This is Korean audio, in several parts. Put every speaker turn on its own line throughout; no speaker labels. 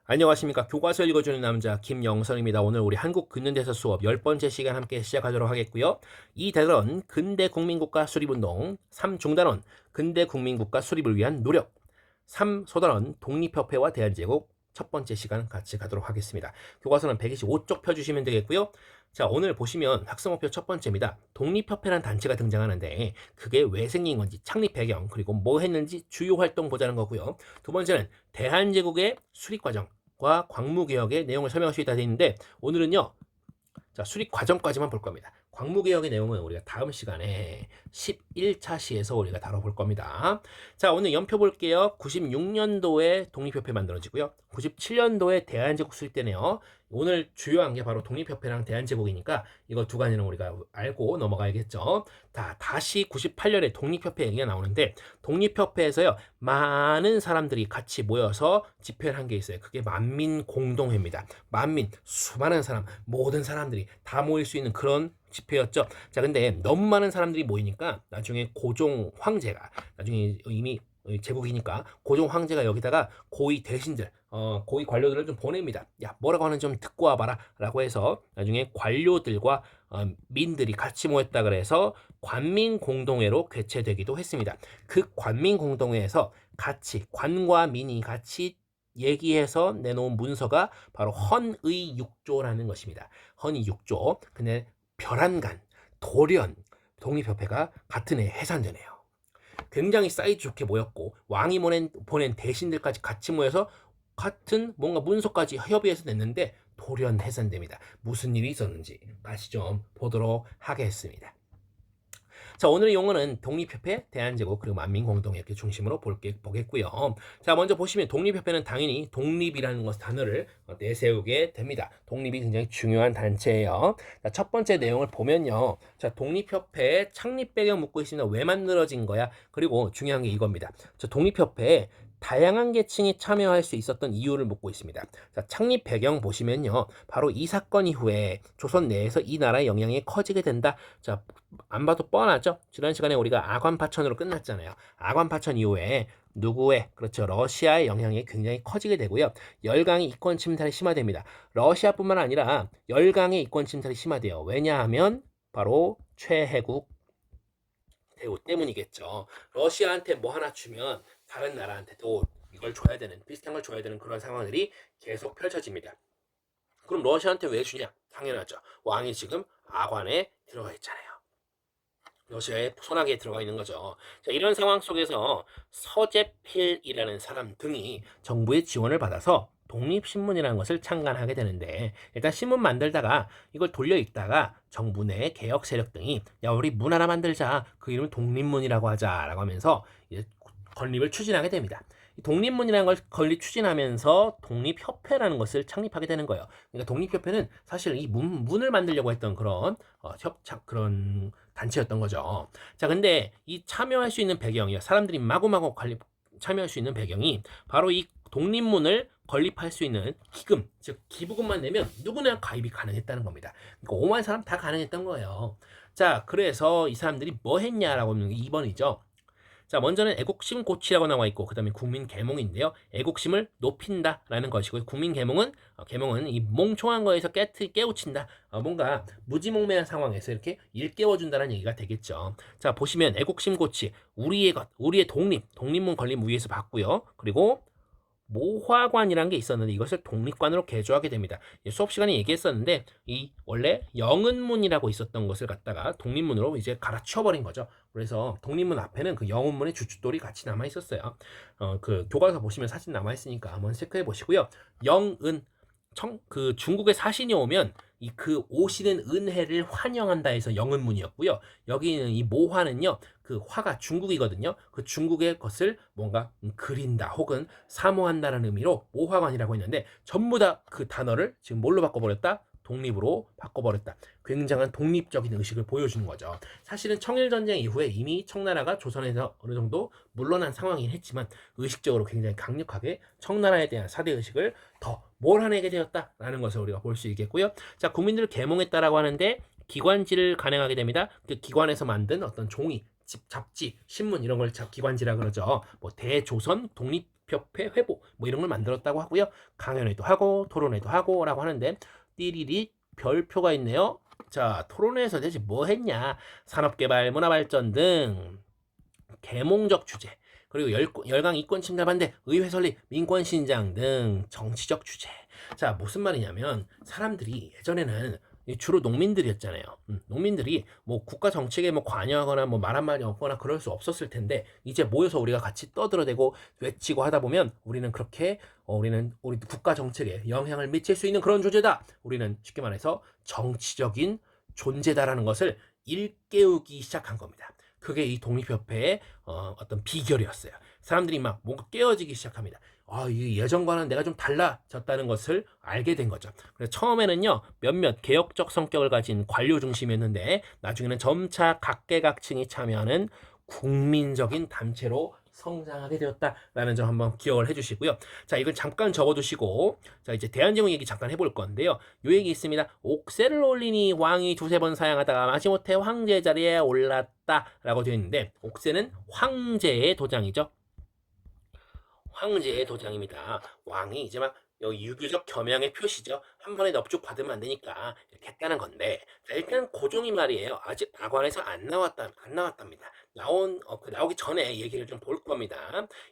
안녕하십니까. 교과서 읽어주는 남자 김영선입니다. 오늘 우리 한국 근현대사 수업 10번째 시간 함께 시작하도록 하겠고요. 2단원 근대 국민국가 수립운동, 3중단원 근대 국민국가 수립을 위한 노력, 3소단원 독립협회와 대한제국 첫 번째 시간 같이 가도록 하겠습니다. 교과서는 125쪽 펴주시면 되겠고요. 자, 오늘 보시면 학생목표 첫 번째입니다. 독립협회라는 단체가 등장하는데 그게 왜 생긴 건지, 창립 배경, 그리고 뭐 했는지 주요 활동 보자는 거고요. 두 번째는 대한제국의 수립과정 과 광무개혁의 내용을 설명할 수 있다 되어 있는데 오늘은요, 자, 수립 과정까지만 볼 겁니다. 광무개혁의 내용은 우리가 다음 시간에 11차 시에서 우리가 다뤄볼 겁니다. 자, 오늘 연표 볼게요. 96년도에 독립협회 만들어지고요. 97년도에 대한제국 수립되네요. 오늘 주요한 게 바로 독립협회랑 대한제국이니까 이거 두 가지는 우리가 알고 넘어가야겠죠. 다시 98년에 독립협회 얘기가 나오는데 독립협회에서요, 많은 사람들이 같이 모여서 집회를 한 게 있어요. 그게 만민공동회입니다. 만민, 수많은 사람, 모든 사람들이 다 모일 수 있는 그런 집회였죠. 자, 근데 너무 많은 사람들이 모이니까 나중에 고종 황제가, 나중에 이미 제국이니까 고종 황제가 여기다가 고위 대신들, 고위 관료들을 좀 보냅니다. 야, 뭐라고 하는지 좀 듣고 와봐라 라고 해서 나중에 관료들과 민들이 같이 모였다 그래서 관민공동회로 개최되기도 했습니다. 그 관민공동회에서 같이, 관과 민이 같이 얘기해서 내놓은 문서가 바로 헌의육조라는 것입니다. 헌의육조. 근데 별안간, 돌연, 독립협회가 같은 해 해산되네요. 굉장히 사이즈 좋게 모였고 왕이 보낸 대신들까지 같이 모여서 같은 뭔가 문서까지 협의해서 냈는데 돌연 해산됩니다. 무슨 일이 있었는지 다시 좀 보도록 하겠습니다. 자, 오늘의 용어는 독립협회, 대한제국, 그리고 만민공동 이렇게 중심으로 보겠고요. 자, 먼저 보시면 독립협회는 당연히 독립이라는 단어를 내세우게 됩니다. 독립이 굉장히 중요한 단체예요. 자, 첫 번째 내용을 보면요. 자, 독립협회 창립 배경 묻고 있습니다. 왜 만들어진 거야? 그리고 중요한 게 이겁니다. 자, 독립협회에 다양한 계층이 참여할 수 있었던 이유를 묻고 있습니다. 자, 창립 배경 보시면요. 바로 이 사건 이후에 조선 내에서 이 나라의 영향이 커지게 된다. 자, 안 봐도 뻔하죠? 지난 시간에 우리가 아관파천으로 끝났잖아요. 아관파천 이후에 누구의, 그렇죠, 러시아의 영향이 굉장히 커지게 되고요. 열강의 이권 침탈이 심화됩니다. 러시아뿐만 아니라 열강의 이권 침탈이 심화돼요. 왜냐하면 바로 최혜국 대우 때문이겠죠. 러시아한테 뭐 하나 주면 다른 나라한테도 이걸 줘야 되는, 비슷한 걸 줘야 되는 그런 상황들이 계속 펼쳐집니다. 그럼 러시아한테 왜 주냐? 당연하죠. 왕이 지금 아관에 들어가 있잖아요. 러시아의 손아귀에 들어가 있는 거죠. 자, 이런 상황 속에서 서재필이라는 사람 등이 정부의 지원을 받아서 독립신문이라는 것을 창간하게 되는데, 일단 신문 만들다가 이걸 돌려 읽다가 정부 내 개혁 세력 등이 야, 우리 문 하나 만들자, 그 이름을 독립문이라고 하자라고 하면서 이제 건립을 추진하게 됩니다. 독립문이라는 걸 건립 추진하면서 독립협회라는 것을 창립하게 되는 거예요. 그러니까 독립협회는 사실 이 문을 만들려고 했던 그런 그런 단체였던 거죠. 자, 근데 이 참여할 수 있는 배경이요, 사람들이 마구마구 참여할 수 있는 배경이 바로 이 독립문을 건립할 수 있는 기금, 즉 기부금만 내면 누구나 가입이 가능했다는 겁니다. 그러니까 5만 사람 다 가능했던 거예요. 자, 그래서 이 사람들이 뭐 했냐라고 하면 2번이죠. 자, 먼저는 애국심 고취라고 나와 있고, 그 다음에 국민 계몽인데요. 애국심을 높인다라는 것이고, 국민 계몽은 이 몽총한 거에서 깨우친다. 뭔가 무지몽매한 상황에서 이렇게 일깨워준다는 얘기가 되겠죠. 자, 보시면 애국심 고취, 우리의 것, 우리의 독립문 건립 위에서 봤고요. 그리고 모화관이라는 게 있었는데 이것을 독립관으로 개조하게 됩니다. 수업 시간에 얘기했었는데 이 원래 영은문이라고 있었던 것을 갖다가 독립문으로 이제 갈아치워버린 거죠. 그래서 독립문 앞에는 그 영은문의 주춧돌이 같이 남아 있었어요. 그 교과서 보시면 사진 남아 있으니까 한번 체크해 보시고요. 영은 그 중국의 사신이 오면 이 그 오시는 은혜를 환영한다 해서 영은문이었고요. 여기는 이 모화는요, 그 화가 중국이거든요. 그 중국의 것을 뭔가 그린다 혹은 사모한다는 의미로 모화관이라고 했는데 전부 다 그 단어를 지금 뭘로 바꿔버렸다? 독립으로 바꿔버렸다. 굉장한 독립적인 의식을 보여주는 거죠. 사실은 청일전쟁 이후에 이미 청나라가 조선에서 어느 정도 물러난 상황이긴 했지만 의식적으로 굉장히 강력하게 청나라에 대한 사대의식을 더 몰아내게 되었다라는 것을 우리가 볼 수 있겠고요. 자, 국민들을 계몽했다라고 하는데 기관지를 간행하게 됩니다. 그 기관에서 만든 어떤 종이, 잡지, 신문 이런 걸 기관지라 그러죠. 뭐 대조선 독립 독립협회 회보 뭐 이런 걸 만들었다고 하고요. 강연회도 하고 토론회도 하고라고 하는데 띠리리 별표가 있네요. 자, 토론회에서 대체 뭐 했냐? 산업개발, 문화발전 등 계몽적 주제, 그리고 열강 이권 침탈 반대, 의회 설립, 민권 신장 등 정치적 주제. 자, 무슨 말이냐면 사람들이 예전에는 주로 농민들이었잖아요. 농민들이 뭐 국가 정책에 뭐 관여하거나 뭐 말 한마디 없거나 그럴 수 없었을 텐데 이제 모여서 우리가 같이 떠들어대고 외치고 하다 보면 우리는 그렇게 우리는 우리 국가 정책에 영향을 미칠 수 있는 그런 존재다. 우리는 쉽게 말해서 정치적인 존재다라는 것을 일깨우기 시작한 겁니다. 그게 이 독립협회의 어떤 비결이었어요. 사람들이 막 뭔가 깨어지기 시작합니다. 이 예전과는 내가 좀 달라졌다는 것을 알게 된 거죠. 그래서 처음에는요, 몇몇 개혁적 성격을 가진 관료 중심이었는데, 나중에는 점차 각계각층이 참여하는 국민적인 단체로 성장하게 되었다라는 점 한번 기억을 해주시고요. 자, 이걸 잠깐 접어두시고, 자, 이제 대한제국 얘기 잠깐 해볼 건데요. 요 얘기 있습니다. 옥새를 올리니 왕이 두세 번 사양하다가 마지못해 황제 자리에 올랐다라고 되어 있는데, 옥새는 황제의 도장이죠. 황제의 도장입니다. 왕이 이제 막 유교적 겸양의 표시죠. 한 번에 넙죽 받으면 안 되니까 이렇게 했다는 건데, 자, 일단 고종이 말이에요. 아직 낙원에서 안 나왔답니다. 나오기 전에 얘기를 좀 볼 겁니다.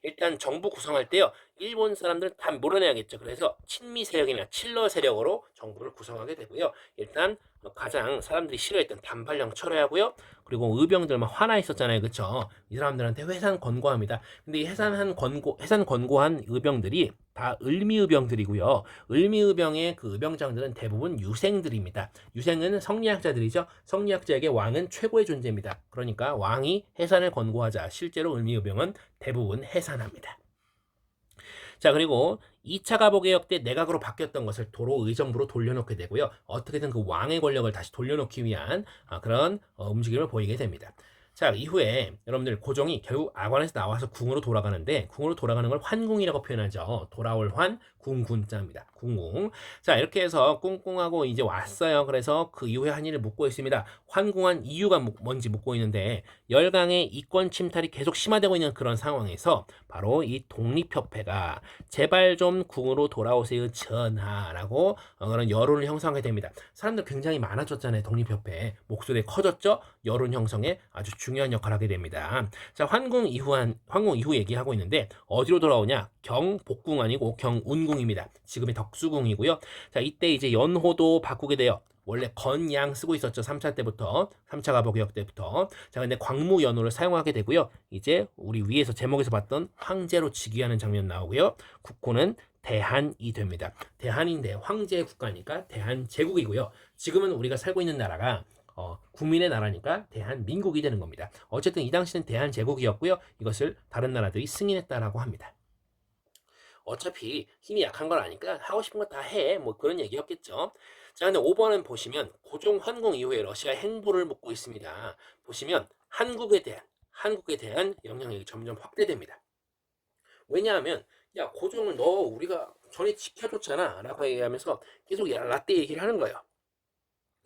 일단 정부 구성할 때요, 일본 사람들 다 몰아내야겠죠. 그래서 친미 세력이나 칠러 세력으로 정부를 구성하게 되고요. 일단 가장 사람들이 싫어했던 단발령 철회하고요. 그리고 의병들 막 화나 있었잖아요. 그쵸? 이 사람들한테 회산 권고합니다. 근데 이 회산 권고한 의병들이 다 을미의병들이고요. 을미의병의 그 의병장들은 대부분 유생들입니다. 유생은 성리학자들이죠. 성리학자에게 왕은 최고의 존재입니다. 그러니까 왕이 해산을 권고하자 실제로 을미의병은 대부분 해산합니다. 자, 그리고 2차 가보개혁 때 내각으로 바뀌었던 것을 도로 의정부로 돌려놓게 되고요. 어떻게든 그 왕의 권력을 다시 돌려놓기 위한 그런 움직임을 보이게 됩니다. 자, 이후에 여러분들 고종이 결국 악원에서 나와서 궁으로 돌아가는데, 궁으로 돌아가는 걸 환궁이라고 표현하죠. 돌아올 환, 궁군자입니다. 궁궁. 자, 이렇게 해서 꿍꿍하고 이제 왔어요. 그래서 그 이후에 한 일을 묻고 있습니다. 환궁한 이유가 뭔지 묻고 있는데, 열강의 이권 침탈이 계속 심화되고 있는 그런 상황에서 바로 이 독립협회가 제발 좀 궁으로 돌아오세요 전하라고 그런 여론을 형성하게 됩니다. 사람들 굉장히 많아졌잖아요. 독립협회 목소리 커졌죠. 여론 형성에 아주 중요한 역할을 하게 됩니다. 자, 환궁 이후 얘기하고 있는데, 어디로 돌아오냐? 경복궁 아니고 경운궁입니다. 지금의 덕수궁이고요. 자, 이때 이제 연호도 바꾸게 돼요. 원래 건양 쓰고 있었죠. 3차 때부터, 3차 가보개혁 때부터. 자, 근데 광무연호를 사용하게 되고요. 이제 우리 위에서 제목에서 봤던 황제로 즉위하는 장면 나오고요. 국호는 대한이 됩니다. 대한인데 황제의 국가니까 대한제국이고요. 지금은 우리가 살고 있는 나라가 국민의 나라니까 대한민국이 되는 겁니다. 어쨌든 이 당시는 대한제국이었고요. 이것을 다른 나라들이 승인했다라고 합니다. 어차피 힘이 약한 건 아니까 하고 싶은 거 다 해. 뭐 그런 얘기였겠죠. 자, 근데 5번은 보시면 고종 환궁 이후에 러시아의 행보를 묻고 있습니다. 보시면 한국에 대한 영향력이 점점 확대됩니다. 왜냐하면 야, 고종을 너 우리가 전에 지켜줬잖아 라고 얘기하면서 계속 라떼 얘기를 하는 거예요.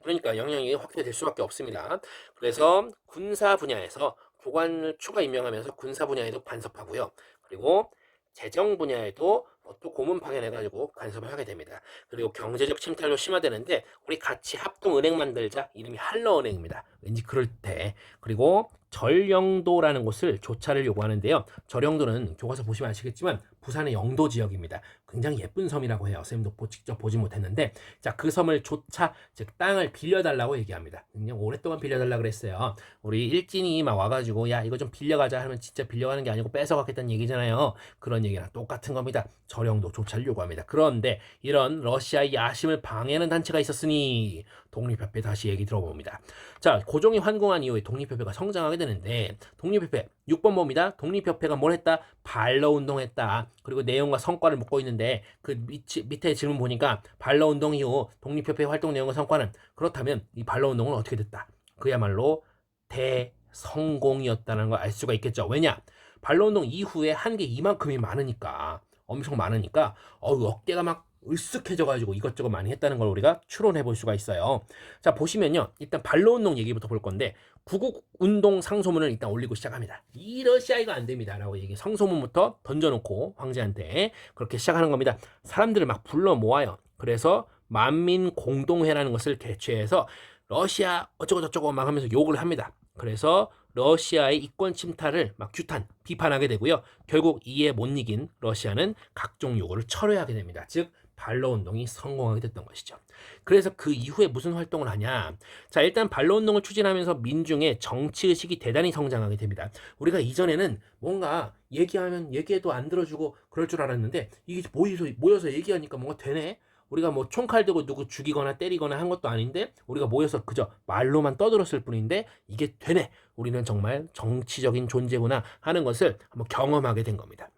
그러니까 영향력이 확대될 수밖에 없습니다. 그래서 군사 분야에서 교관을 추가 임명하면서 군사 분야에도 간섭하고요. 그리고 재정 분야에도 또 고문 파견해가지고 간섭을 하게 됩니다. 그리고 경제적 침탈도 심화되는데, 우리 같이 합동은행 만들자. 이름이 한러은행입니다. 왠지 그럴 때. 그리고 절영도라는 곳을 조차를 요구하는데요. 절영도는 교과서 보시면 아시겠지만 부산의 영도 지역입니다. 굉장히 예쁜 섬이라고 해요. 쌤도 직접 보지 못했는데, 자, 그 섬을 조차, 즉 땅을 빌려달라고 얘기합니다. 그냥 오랫동안 빌려달라고 그랬어요. 우리 일진이 막 와가지고 야, 이거 좀 빌려가자 하면 진짜 빌려가는 게 아니고 뺏어가겠다는 얘기잖아요. 그런 얘기랑 똑같은 겁니다. 절영도 조차를 요구합니다. 그런데 이런 러시아의 야심을 방해하는 단체가 있었으니 독립협회 다시 얘기 들어봅니다. 자, 고종이 환궁한 이후에 독립협회가 성장하게 되는데, 독립협회 6번 봅니다. 독립협회가 뭘 했다? 반러운동했다. 그리고 내용과 성과를 묻고 있는데, 그 밑에 질문 보니까 반러운동 이후 독립협회 활동 내용과 성과는, 그렇다면 이 반러운동은 어떻게 됐다? 그야말로 대성공이었다는 걸 알 수가 있겠죠. 왜냐? 반러운동 이후에 한 게 이만큼이 많으니까, 엄청 많으니까 어깨가 막 으쓱해져가지고 이것저것 많이 했다는 걸 우리가 추론해 볼 수가 있어요. 자, 보시면요. 일단 발로 운동 얘기부터 볼 건데, 구국 운동 상소문을 일단 올리고 시작합니다. 이 러시아 이거 안 됩니다. 라고 얘기 상소문부터 던져놓고 황제한테 그렇게 시작하는 겁니다. 사람들을 막 불러 모아요. 그래서 만민 공동회라는 것을 개최해서 러시아 어쩌고저쩌고 막 하면서 욕을 합니다. 그래서 러시아의 이권 침탈을 막 규탄, 비판하게 되고요. 결국 이에 못 이긴 러시아는 각종 요구를 철회하게 됩니다. 즉 발로 운동이 성공하게 됐던 것이죠. 그래서 그 이후에 무슨 활동을 하냐? 자, 일단 발로 운동을 추진하면서 민중의 정치 의식이 대단히 성장하게 됩니다. 우리가 이전에는 뭔가 얘기하면 얘기해도 안 들어주고 그럴 줄 알았는데 이게 모여서 얘기하니까 뭔가 되네. 우리가 뭐 총칼 들고 누구 죽이거나 때리거나 한 것도 아닌데 우리가 모여서 그저 말로만 떠들었을 뿐인데 이게 되네. 우리는 정말 정치적인 존재구나 하는 것을 한번 경험하게 된 겁니다.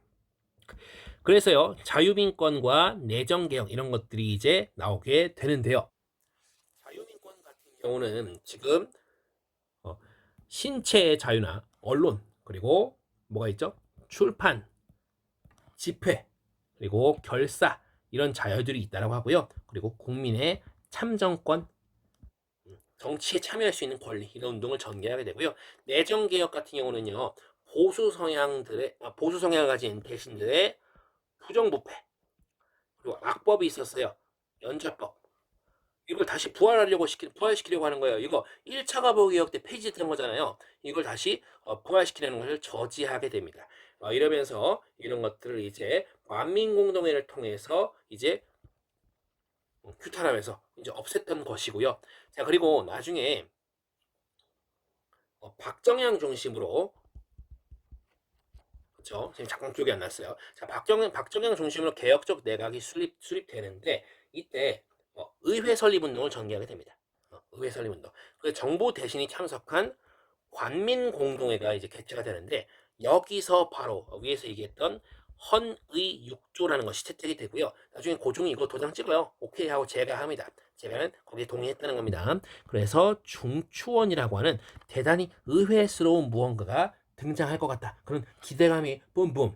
그래서요, 자유민권과 내정개혁 이런 것들이 이제 나오게 되는데요. 자유민권 같은 경우는 지금 신체의 자유나 언론, 그리고 뭐가 있죠? 출판, 집회, 그리고 결사 이런 자유들이 있다고 하고요. 그리고 국민의 참정권, 정치에 참여할 수 있는 권리 이런 운동을 전개하게 되고요. 내정개혁 같은 경우는요. 보수 성향을 가진 대신들의 부정부패, 그리고 악법이 있었어요. 연좌법. 이걸 다시 부활시키려고 하는 거예요. 이거 1차 가보개혁 때 폐지됐던 거잖아요. 이걸 다시 부활시키려는 것을 저지하게 됩니다. 이러면서 이런 것들을 이제 만민공동회를 통해서 이제 규탄하면서 이제 없앴던 것이고요. 자, 그리고 나중에 박정양 중심으로, 그렇죠? 지금 잠깐 기억이 안 났어요. 자, 박정양 중심으로 개혁적 내각이 수립되는데 이때 의회 설립 운동을 전개하게 됩니다. 의회 설립 운동. 그 정부 대신이 참석한 관민공동회가 이제 개최가 되는데 여기서 바로 위에서 얘기했던 헌의 6조라는 것이 채택이 되고요. 나중에 고종이 이거 도장 찍어요. 오케이 하고 제가합니다. 제가는 거기에 동의했다는 겁니다. 그래서 중추원이라고 하는 대단히 의회스러운 무언가가 등장할 것 같다. 그런 기대감이 뿜뿜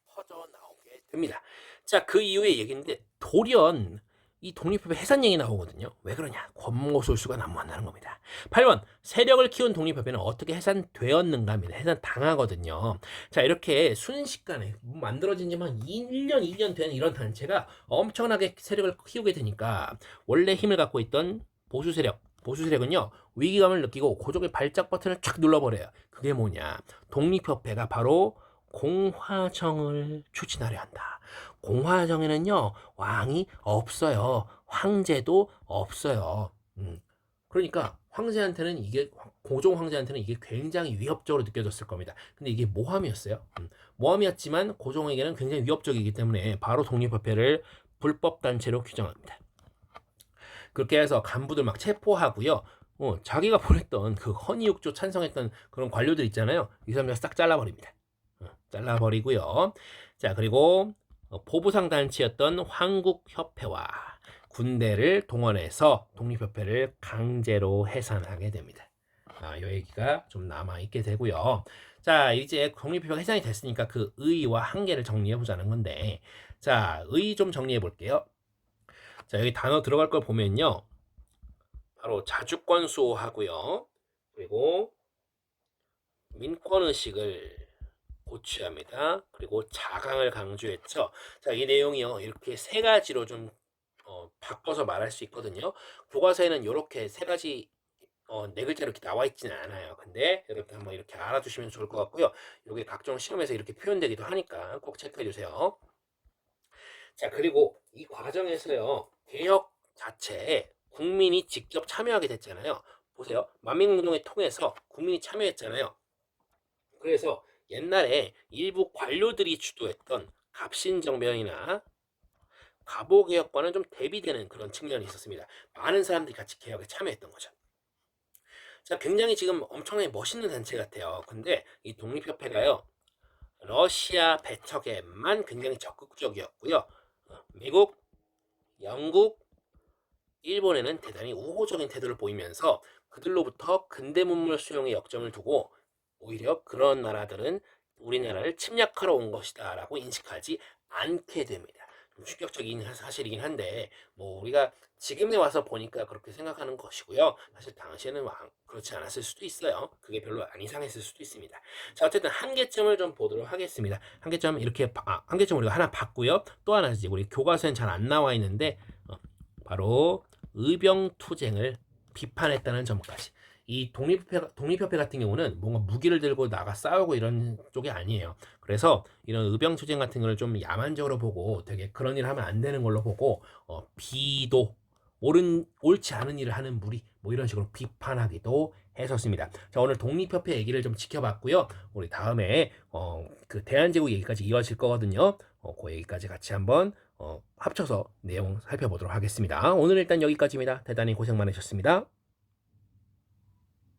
퍼져 나오게 됩니다. 자, 그 이후의 얘기인데 돌연 이 독립협회 해산 얘기 나오거든요. 왜 그러냐? 권모술수가 난무한다는 겁니다. 8번 세력을 키운 독립협회는 어떻게 해산되었는가 합니다. 해산당하거든요. 자, 이렇게 순식간에 만들어진 지만 1년, 2년 된 이런 단체가 엄청나게 세력을 키우게 되니까 원래 힘을 갖고 있던 보수세력은요 위기감을 느끼고 고종의 발작 버튼을 쫙 눌러버려요. 그게 뭐냐? 독립협회가 바로 공화정을 추진하려 한다. 공화정에는요 왕이 없어요. 황제도 없어요. 그러니까 황제한테는 이게 고종 황제한테는 이게 굉장히 위협적으로 느껴졌을 겁니다. 근데 이게 모함이었어요. 모함이었지만 고종에게는 굉장히 위협적이기 때문에 바로 독립협회를 불법 단체로 규정합니다. 그렇게 해서 간부들 막 체포하고요. 자기가 보냈던 그 헌의육조 찬성했던 그런 관료들 있잖아요. 이 사람들 싹 잘라버립니다. 잘라버리고요. 자, 그리고 보부상 단체였던 황국협회와 군대를 동원해서 독립협회를 강제로 해산하게 됩니다. 이 얘기가 좀 남아있게 되고요. 자, 이제 독립협회가 해산이 됐으니까 그 의의와 한계를 정리해 보자는 건데, 자, 의의 좀 정리해 볼게요. 자, 여기 단어 들어갈 걸 보면요. 바로 자주권 수호하고요. 그리고 민권의식을 고취합니다. 그리고 자강을 강조했죠. 자, 이 내용이요. 이렇게 세 가지로 좀 바꿔서 말할 수 있거든요. 교과서에는 이렇게 세 가지 네 글자로 이렇게 나와 있지는 않아요. 근데 여러분 한번 이렇게 알아두시면 좋을 것 같고요. 이게 각종 시험에서 이렇게 표현되기도 하니까 꼭 체크해 주세요. 자, 그리고 이 과정에서요. 개혁 자체에 국민이 직접 참여하게 됐잖아요. 보세요. 만민운동을 통해서 국민이 참여했잖아요. 그래서 옛날에 일부 관료들이 주도했던 갑신정변이나 갑오개혁과는 좀 대비되는 그런 측면이 있었습니다. 많은 사람들이 같이 개혁에 참여했던 거죠. 자, 굉장히 지금 엄청나게 멋있는 단체 같아요. 근데 이 독립협회가요. 러시아 배척에만 굉장히 적극적이었고요. 미국, 영국, 일본에는 대단히 우호적인 태도를 보이면서 그들로부터 근대 문물 수용의 역점을 두고 오히려 그런 나라들은 우리나라를 침략하러 온 것이다 라고 인식하지 않게 됩니다. 충격적인 사실이긴 한데 뭐 우리가 지금에 와서 보니까 그렇게 생각하는 것이고요. 사실 당시에는 그렇지 않았을 수도 있어요. 그게 별로 안 이상했을 수도 있습니다. 자, 어쨌든 한계점을 좀 보도록 하겠습니다. 한계점 이렇게 한계점 우리가 하나 봤고요. 또 하나 이제 우리 교과서엔 잘 안 나와 있는데 바로 의병투쟁을 비판했다는 점까지. 이 독립협회 같은 경우는 뭔가 무기를 들고 나가 싸우고 이런 쪽이 아니에요. 그래서 이런 의병투쟁 같은 거를 좀 야만적으로 보고 되게 그런 일 하면 안 되는 걸로 보고 비도 옳지 않은 일을 하는 무리 뭐 이런 식으로 비판하기도 했었습니다. 자, 오늘 독립협회 얘기를 좀 지켜봤고요. 우리 다음에 그 대한제국 얘기까지 이어질 거거든요. 그 얘기까지 같이 한번 합쳐서 내용 살펴보도록 하겠습니다. 오늘 일단 여기까지입니다. 대단히 고생 많으셨습니다.